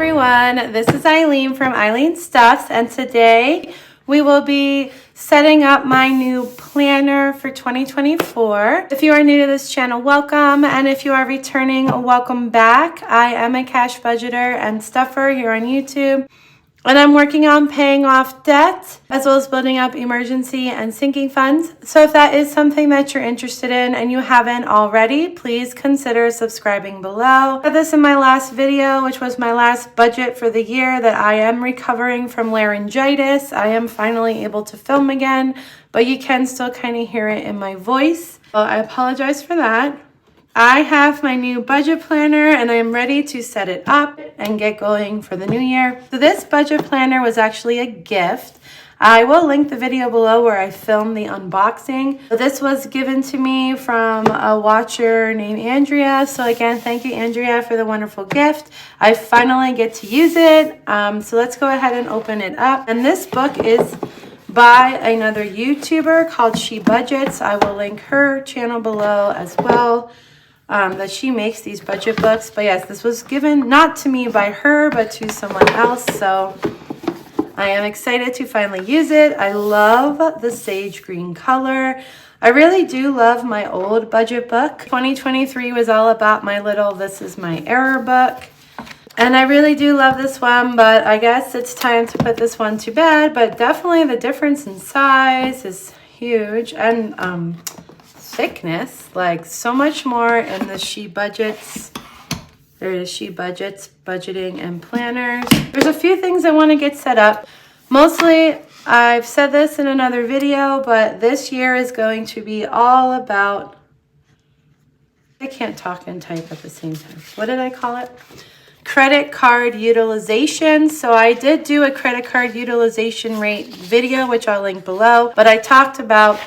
everyone, this is Eileen from Eileen Stuffs, and today we will be setting up my new planner for 2024. If you are new to this channel, welcome, and if you are returning, welcome back. I am a cash budgeter and stuffer here on YouTube, and I'm working on paying off debt as well as building up emergency and sinking funds. So if that is something that you're interested in and you haven't already, please consider subscribing below. I had this in my last video, which was my last budget for the year, that I am recovering from laryngitis. I am finally able to film again, but you can still kind of hear it in my voice. Well, I apologize for that. I have my new budget planner and I am ready to set it up and get going for the new year. So this budget planner was actually a gift. I will link the video below where I filmed the unboxing. This was given to me from a watcher named Andrea. So again, thank you, Andrea, for the wonderful gift. I finally get to use it. So let's go ahead and open it up. And this book is by another YouTuber called She Budgets. I will link her channel below as well. That she makes these budget books. But yes, this was given not to me by her, but to someone else. So I am excited to finally use it. I love the sage green color. I really do love my old budget book. 2023 was all about my little This Is My Error book. And I really do love this one, but I guess it's time to put this one to bed. But definitely the difference in size is huge. And thickness, like so much more in the She Budgets. There is She Budgets, budgeting and planners. There's a few things I want to get set up. Mostly, I've said this in another video, but this year is going to be all about, I can't talk and type at the same time. What did I call it? Credit card utilization. So I did do a credit card utilization rate video, which I'll link below, but I talked about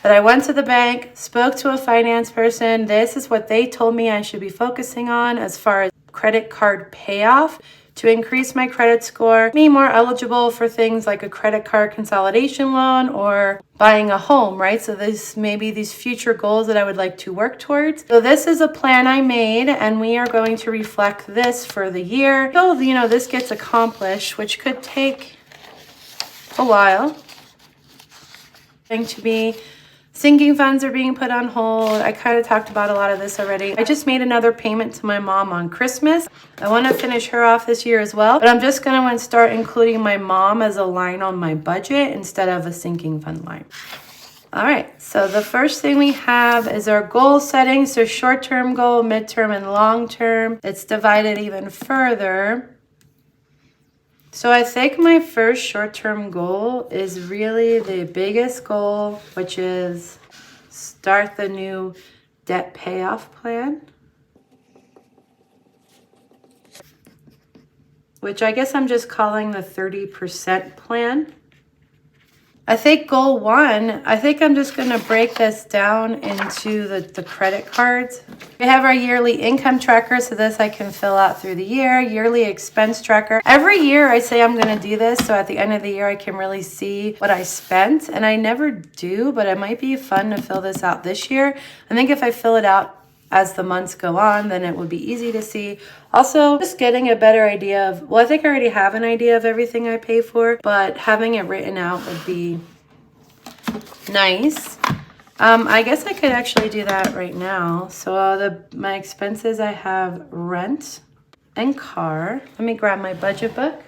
that I went to the bank, spoke to a finance person. This is what they told me I should be focusing on as far as credit card payoff to increase my credit score, be more eligible for things like a credit card consolidation loan or buying a home, right? So this maybe these future goals that I would like to work towards. So this is a plan I made, and we are going to reflect this for the year. So, you know, this gets accomplished, which could take a while. Going to be sinking funds are being put on hold. I kind of talked about a lot of this already. I just made another payment to my mom on Christmas. I want to finish her off this year as well, but I'm just going to start including my mom as a line on my budget instead of a sinking fund line. All right, so the first thing we have is our goal setting. So short-term goal, midterm, and long-term. It's divided even further. So I think my first short-term goal is really the biggest goal, which is start the new debt payoff plan, which I guess I'm just calling the 30% plan. I think goal one, I think I'm just going to break this down into the credit cards. We have our yearly income tracker, so this I can fill out through the year. Yearly expense tracker. Every year I say I'm going to do this, so at the end of the year I can really see what I spent, and I never do, but it might be fun to fill this out this year. I think if I fill it out as the months go on, then it would be easy to see. Also, just getting a better idea of, well, I think I already have an idea of everything I pay for, but having it written out would be nice. I guess I could actually do that right now. So my expenses, I have rent and car. Let me grab my budget book.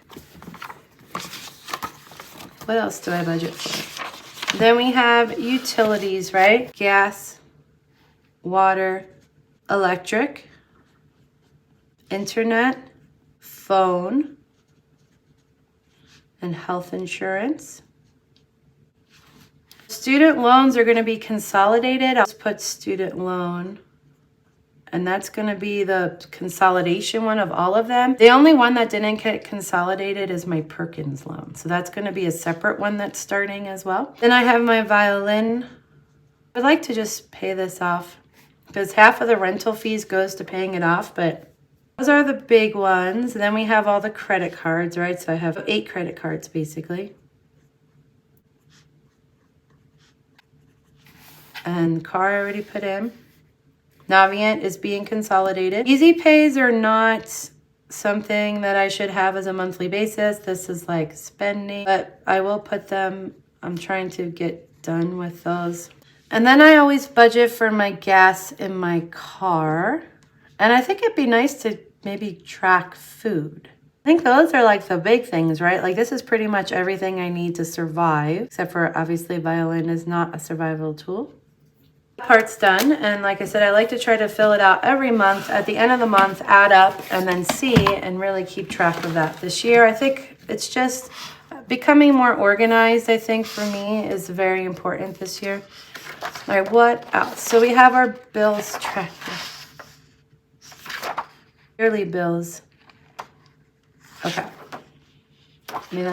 What else do I budget for? Then we have utilities, right? Gas, water, electric, internet, phone, and health insurance. Student loans are going to be consolidated. I'll just put student loan, and that's going to be the consolidation one of all of them. The only one that didn't get consolidated is my Perkins loan. So that's going to be a separate one that's starting as well. Then I have my violin. I'd like to just pay this off because half of the rental fees goes to paying it off, but those are the big ones. And then we have all the credit cards, right? So I have 8 credit cards basically. And car I already put in. Navient is being consolidated. Easy Pays are not something that I should have as a monthly basis. This is like spending, but I will put them, I'm trying to get done with those. And then I always budget for my gas in my car. And I think it'd be nice to maybe track food. I think those are like the big things, right? Like this is pretty much everything I need to survive, except for obviously violin is not a survival tool. Part's done, and like I said, I like to try to fill it out every month. At the end of the month, add up and then see and really keep track of that. This year, I think it's just becoming more organized, I think for me is very important this year. All right, what else? So we have our bills tracker. Yearly bills. Okay. I mean,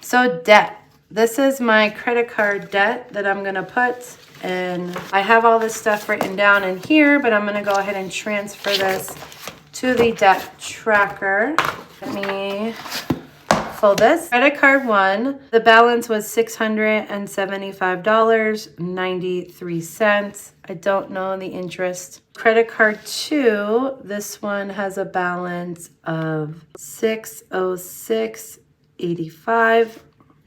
so debt. This is my credit card debt that I'm gonna put, and I have all this stuff written down in here, but I'm gonna go ahead and transfer this to the debt tracker. Let me fold this. Credit card 1, the balance was $675.93. I don't know the interest. Credit card 2, this one has a balance of $606.85.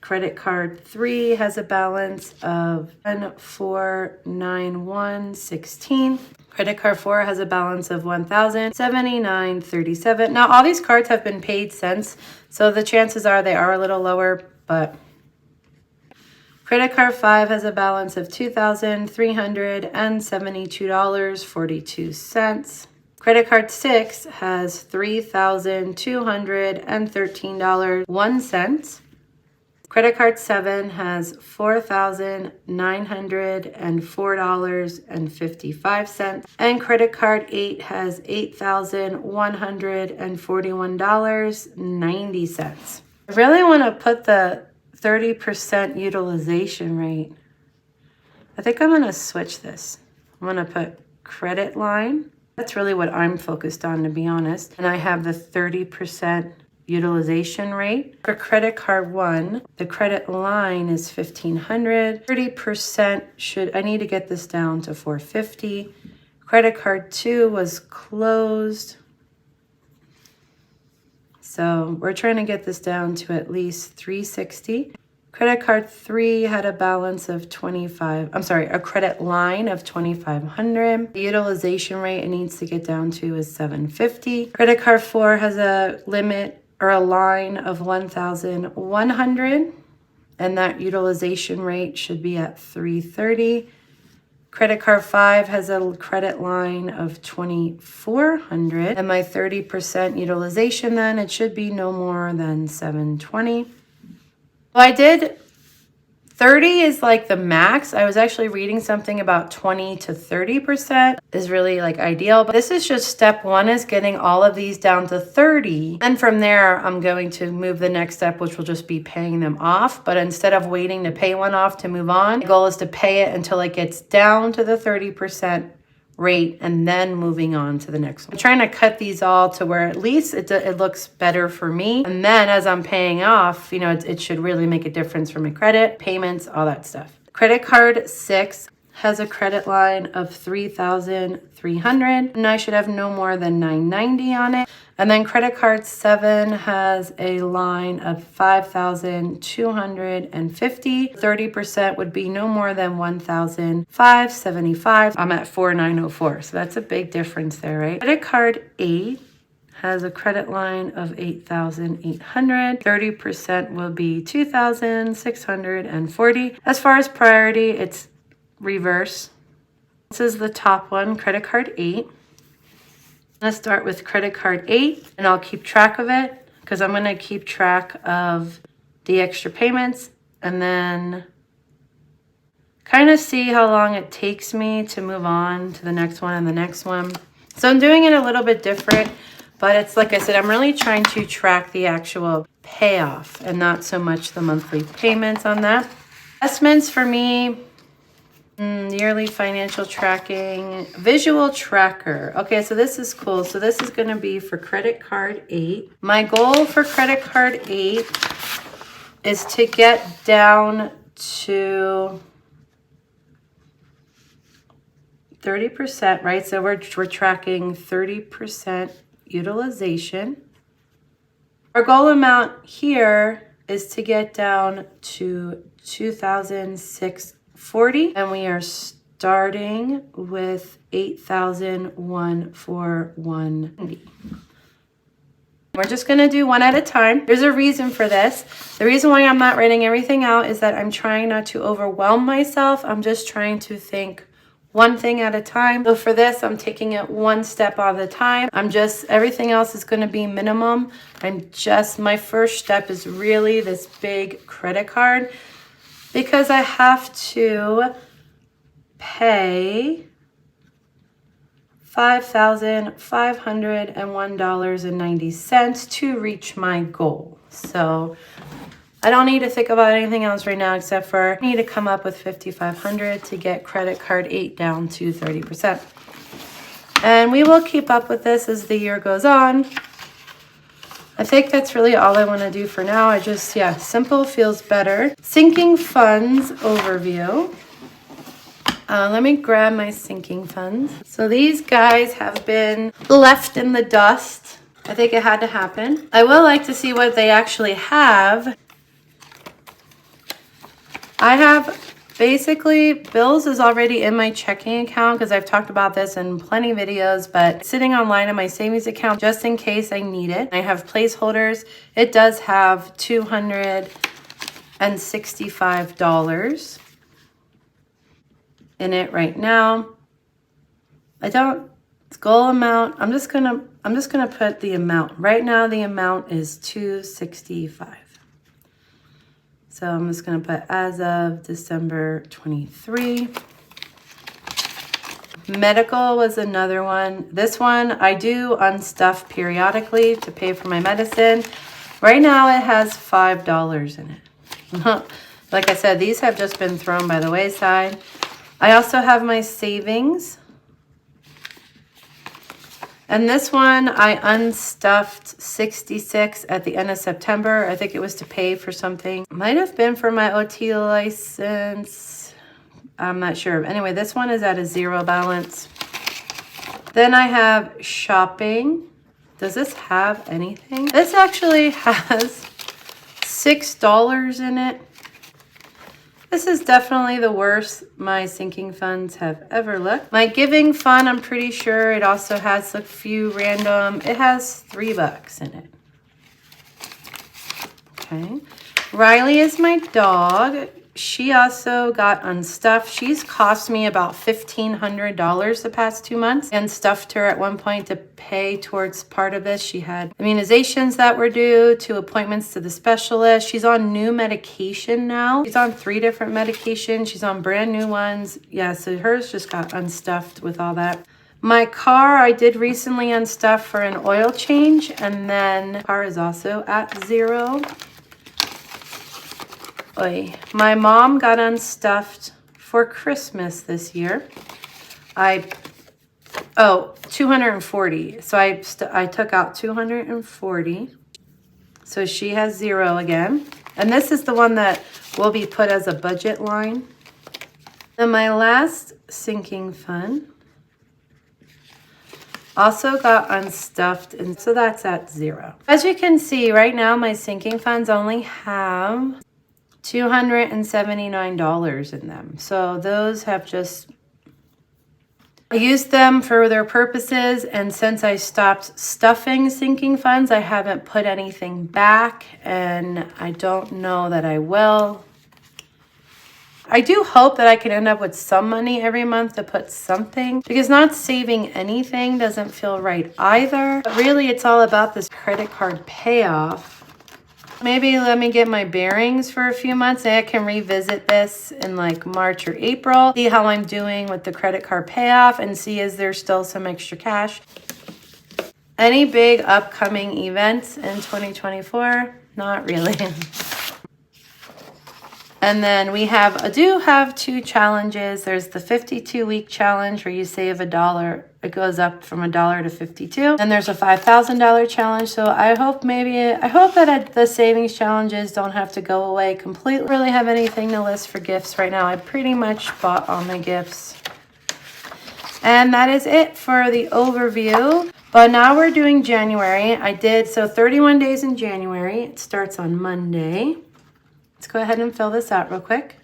Credit card 3 has a balance of $1,491.16. Credit card 4 has a balance of $1,079.37. Now all these cards have been paid since, so the chances are they are a little lower, but credit card 5 has a balance of $2,372.42. Credit card 6 has $3,213.01. Credit card 7 has $4,904.55. And credit card 8 has $8,141.90. I really want to put the 30% utilization rate. I think I'm going to switch this. I'm going to put credit line. That's really what I'm focused on, to be honest. And I have the 30% utilization rate. For credit card 1, the credit line is $1,500. 30% I need to get this down to $450. Credit card 2 was closed. So we're trying to get this down to at least $360. Credit card 3 had a balance of a credit line of $2,500. The utilization rate it needs to get down to is $750. Credit card 4 has a limit or a line of $1,100, and that utilization rate should be at $330. Credit card 5 has a credit line of $2,400, and my 30% utilization then, it should be no more than $720. Well, I did 30 is like the max. I was actually reading something about 20 to 30% is really like ideal. But this is just step 1 is getting all of these down to 30. And from there, I'm going to move the next step, which will just be paying them off. But instead of waiting to pay one off to move on, the goal is to pay it until it gets down to the 30% rate and then moving on to the next one. I'm trying to cut these all to where at least it looks better for me. And then as I'm paying off, it should really make a difference for my credit, payments, all that stuff. Credit card 6 has a credit line of $3,300 and I should have no more than $990 on it. And then credit card 7 has a line of $5,250. 30% would be no more than $1,575. I'm at $4,904. So that's a big difference there, right? Credit card 8 has a credit line of $8,800. 30% will be $2,640. As far as priority, it's reverse. This is the top one, credit card 8. Let's start with credit card 8, and I'll keep track of it because I'm going to keep track of the extra payments and then kind of see how long it takes me to move on to the next one and the next one. So I'm doing it a little bit different, but it's like I said, I'm really trying to track the actual payoff and not so much the monthly payments on that. Investments for me, yearly financial tracking, visual tracker. Okay, so this is cool. So this is going to be for credit card 8. My goal for credit card 8 is to get down to 30%, right? So we're tracking 30% utilization. Our goal amount here is to get down to $2,640, and we are starting with $8,141.90. We're just going to do one at a time. There's a reason for this. The reason why I'm not writing everything out is that I'm trying not to overwhelm myself. I'm just trying to think one thing at a time. So for this, I'm taking it one step at a time. Everything else is going to be minimum. My first step is really this big credit card because I have to pay $5,501.90 to reach my goal. So I don't need to think about anything else right now except for I need to come up with $5,500 to get credit card 8 down to 30%. And we will keep up with this as the year goes on. I think that's really all I want to do for now. Simple feels better. Sinking funds overview. Let me grab my sinking funds. So these guys have been left in the dust. I think it had to happen. I will like to see what they actually have. I have basically bills is already in my checking account because I've talked about this in plenty of videos, but sitting online in my savings account just in case I need it. I have placeholders. It does have $265 in it right now. It's goal amount. I'm just gonna put the amount. Right now the amount is $265. So I'm just gonna put as of December 23. Medical was another one. This one I do unstuff periodically to pay for my medicine. Right now it has $5 in it. Like I said, these have just been thrown by the wayside. I also have my savings. And this one, I unstuffed 66 at the end of September. I think it was to pay for something. Might have been for my OT license. I'm not sure. Anyway, this one is at a 0 balance. Then I have shopping. Does this have anything? This actually has $6 in it. This is definitely the worst my sinking funds have ever looked. My giving fund, I'm pretty sure it also has a few random. It has $3 in it. Okay. Riley is my dog. She also got unstuffed. She's cost me about $1,500 the past 2 months, and stuffed her at one point to pay towards part of this. She had immunizations that were due, 2 appointments to the specialist. She's on new medication now. She's on 3 different medications. She's on brand new ones. Yeah, so hers just got unstuffed with all that. My car, I did recently unstuff for an oil change, and then the car is also at 0. My mom got unstuffed for Christmas this year. 240. So I took out 240. So she has 0 again. And this is the one that will be put as a budget line. Then my last sinking fund also got unstuffed, and so that's at 0. As you can see, right now my sinking funds only have $279 in them. So those have I used them for their purposes, and since I stopped stuffing sinking funds, I haven't put anything back, and I don't know that I will. I do hope that I can end up with some money every month to put something, because not saving anything doesn't feel right either. But really, it's all about this credit card payoff. Maybe let me get my bearings for a few months, and I can revisit this in like March or April, see how I'm doing with the credit card payoff, and see is there still some extra cash. Any big upcoming events in 2024? Not really. And then I do have 2 challenges. There's the 52-week challenge where you save $1. It goes up from $1 to 52. And there's a $5,000 challenge. So I hope that the savings challenges don't have to go away completely. I don't really have anything to list for gifts right now. I pretty much bought all my gifts. And that is it for the overview. But now we're doing January. I did, so 31 days in January. It starts on Monday. Let's go ahead and fill this out real quick.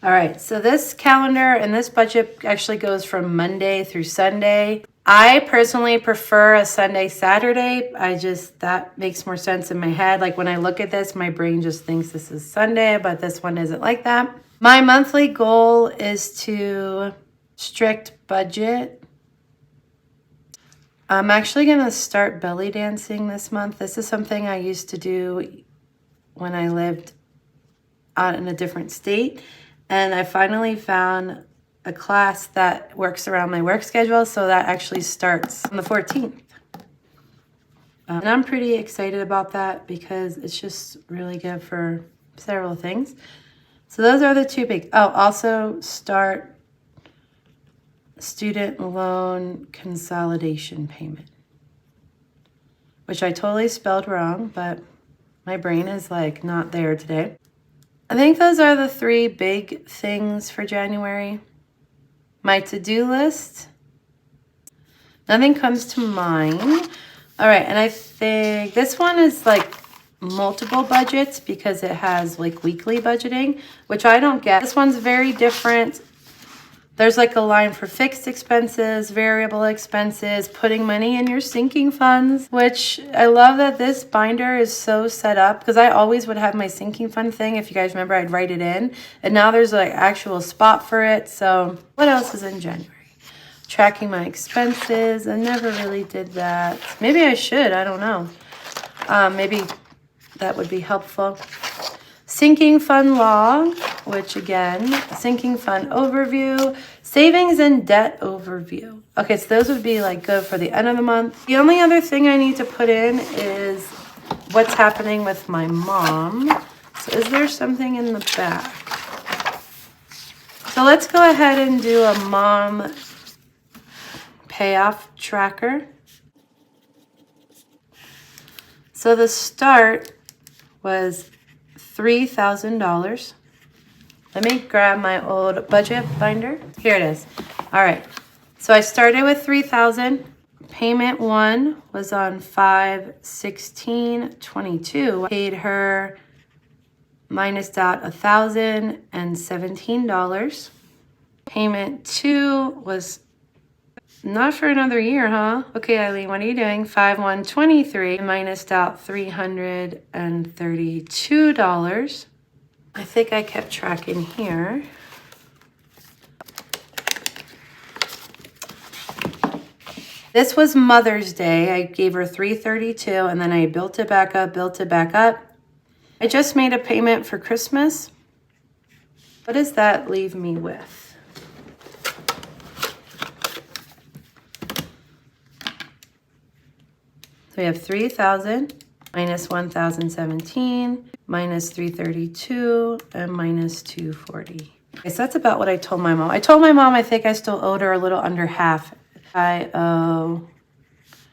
All right, so this calendar and this budget actually goes from Monday through Sunday. I personally prefer a Sunday, Saturday. That makes more sense in my head. Like when I look at this, my brain just thinks this is Sunday, but this one isn't like that. My monthly goal is to strict budget. I'm actually gonna start belly dancing this month. This is something I used to do when I lived out in a different state. And I finally found a class that works around my work schedule, so that actually starts on the 14th. And I'm pretty excited about that because it's just really good for several things. So those are the two big. Oh, also start student loan consolidation payment, which I totally spelled wrong, but my brain is like not there today. I think those are the three big things for January. My to-do list, nothing comes to mind. All right, and I think this one is like multiple budgets because it has like weekly budgeting, which I don't get. This one's very different. There's like a line for fixed expenses, variable expenses, putting money in your sinking funds, which I love that this binder is so set up because I always would have my sinking fund thing. If you guys remember, I'd write it in, and now there's like actual spot for it. So what else is in January? Tracking my expenses. I never really did that. Maybe I should, I don't know. Maybe that would be helpful. Sinking fund log, which again, sinking fund overview, savings and debt overview. Okay, so those would be like good for the end of the month. The only other thing I need to put in is what's happening with my mom. So is there something in the back? So let's go ahead and do a mom payoff tracker. So the start was $3,000. Let me grab my old budget binder. Here it is. All right. So I started with $3,000. Payment one was on 5/16/22. Paid her minus out $1,017. Payment two was not for another year, huh? Okay, Eileen, what are you doing? 5/1/23 minus out $332. I think I kept track in here. This was Mother's Day. I gave her $332 and then I built it back up, I just made a payment for Christmas. What does that leave me with? So we have 3,000 minus 1,017 minus 332 and minus 240. Okay, so that's about what I told my mom. I told my mom I think I still owed her a little under half. I owe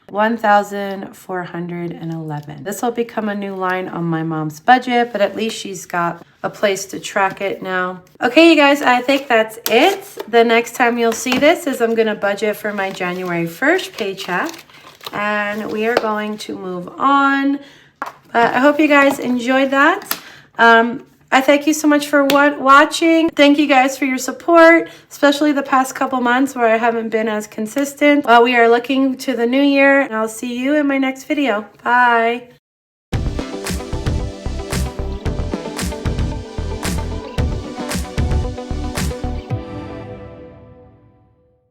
1,411. This will become a new line on my mom's budget, but at least she's got a place to track it now. Okay, you guys, I think that's it. The next time you'll see this is I'm gonna budget for my January 1st paycheck. And we are going to move on. I hope you guys enjoyed that. I thank you so much for watching. Thank you guys for your support, especially the past couple months where I haven't been as consistent. We are looking to the new year, and I'll see you in my next video. Bye.